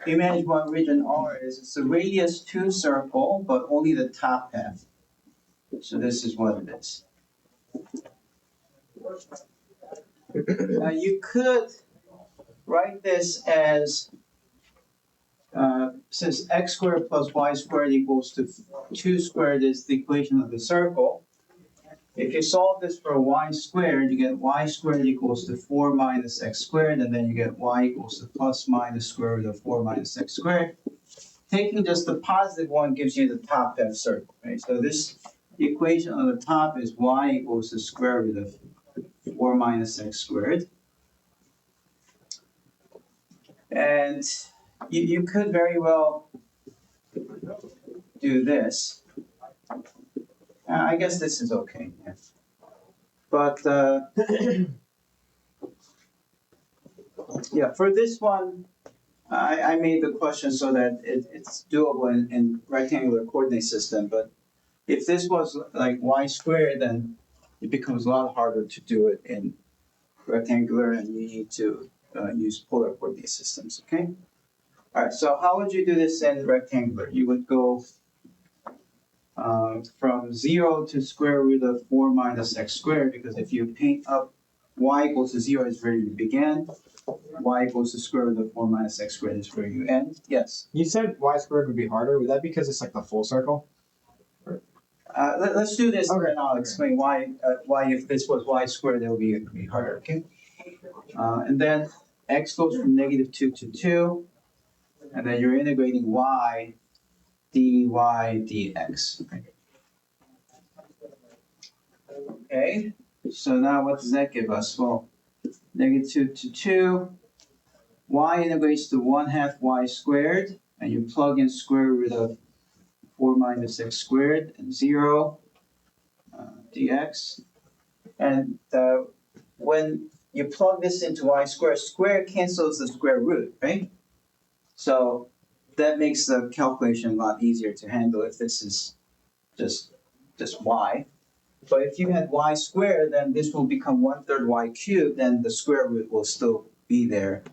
imagine what region R is. It's a radius 2 circle, but only the top half. So this is what it is. Now you could write this as, since x squared plus y squared equals to 2 squared is the equation of the circle. If you solve this for y squared, you get y squared equals to 4 minus x squared, and then you get y equals to plus minus square root of 4 minus x squared. Taking just the positive one gives you the top half circle, right? So this equation on the top is y equals to square root of 4 minus x squared. And you could very well do this. I guess this is okay. Yeah. But yeah, for this one, I made the question so that it's doable in rectangular coordinate system. But if this was like y squared, then it becomes a lot harder to do it in rectangular, and you need to use polar coordinate systems. Okay. All right. So how would you do this in rectangular? You would go from 0 to square root of 4 minus x squared, because if you paint up y equals to 0 is where you begin, y equals to square root of 4 minus x squared is where you end. Yes? You said y squared would be harder. Would that be because it's like the full circle? Let's do this, Okay. and I'll explain why if this was y squared, it would be harder, okay? And then x goes from -2 to 2, and then you're integrating y dy dx. Okay, so now what does that give us? Well, -2 to 2, y integrates to 1/2 y squared, and you plug in square root of 4 minus x squared and 0 dx. And when you plug this into y squared, square cancels the square root, right? So that makes the calculation a lot easier to handle if this is just y. But if you had y squared, then this will become 1/3 y cubed, and the square root will still be there.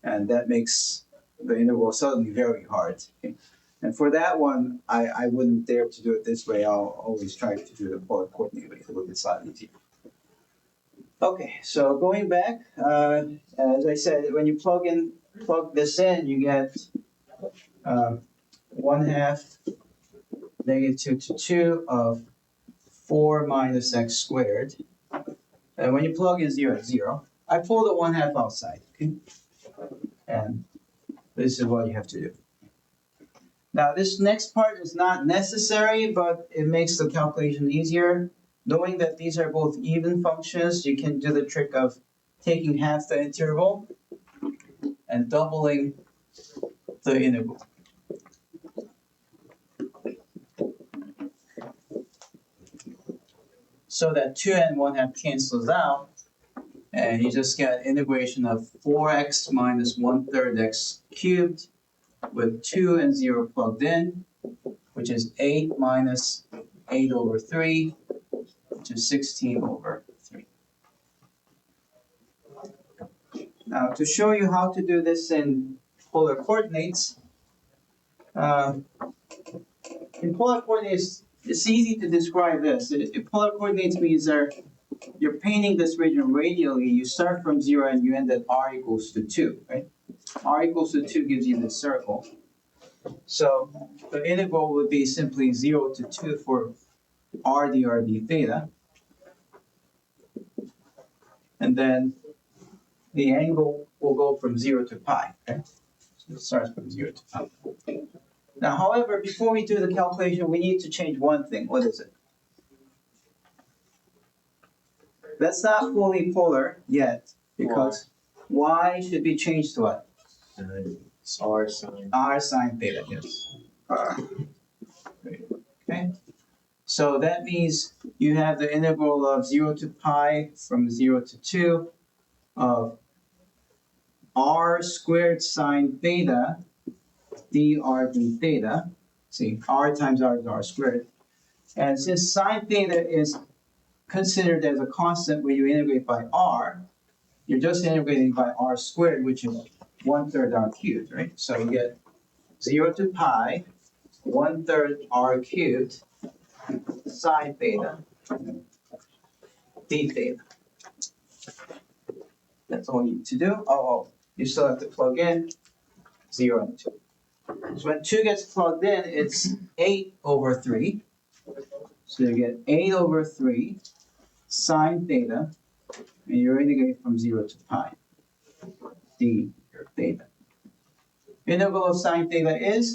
And that makes the integral suddenly very hard. Okay? And for that one, I wouldn't dare to do it this way. I'll always try to do the polar coordinate way. It's a lot easier. Okay, so going back, as I said, when you plug this in, you get 1/2 -2 to 2 of 4 minus x squared. And when you plug in 0, it's 0. I pull the 1/2 outside, okay? And this is what you have to do. Now, this next part is not necessary, but it makes the calculation easier. Knowing that these are both even functions, you can do the trick of taking half the interval and doubling the integral. So that 2 and 1/2 cancels out, and you just get integration of 4x minus 1/3 x cubed with 2 and 0 plugged in, which is 8 minus 8 over 3, which is 16 over 3. Now, to show you how to do this in polar coordinates, in polar coordinates, it's easy to describe this. In polar coordinates means you're painting this region radially. You start from 0 and you end at r equals to 2, right? R equals to 2 gives you this circle. So the integral would be simply 0 to 2 for r dr d theta. And then the angle will go from 0 to pi, okay? So it starts from 0 to pi. Now, however, before we do the calculation, we need to change one thing. What is it? That's not fully polar yet, because y should be changed to what? R sine. R sine theta, yes. Okay. So that means you have the integral of 0 to pi from 0 to 2 of r squared sine theta dr d theta. See, r times r is r squared. And since sine theta is considered as a constant when you integrate by r, you're just integrating by r squared, which is 1/3 r cubed, right? So you get 0 to pi, 1/3 r cubed sine theta d theta. That's all you need to do. Oh, you still have to plug in 0 and 2. So when 2 gets plugged in, it's 8/3. So you get 8/3 sine theta, and you're integrating from 0 to pi d theta. Integral of sine theta is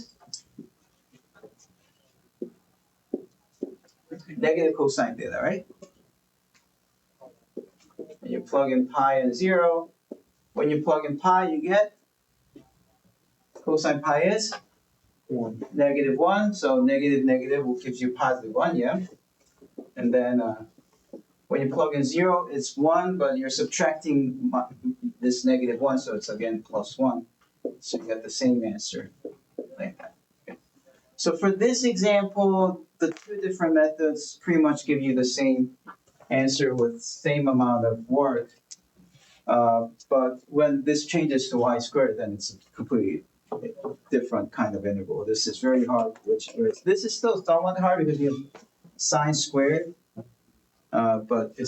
negative cosine theta, right? And you plug in pi and 0. When you plug in pi, you get cosine pi is 1. So negative negative will gives you positive 1, yeah? And then when you plug in 0, it's 1, but you're subtracting this negative 1, so it's again plus 1. So you get the same answer like that. Okay. So for this example, the two different methods pretty much give you the same answer with same amount of work. But when this changes to y squared, then it's a completely different kind of integral. This is very hard. This is still somewhat hard because you have sine squared, but it's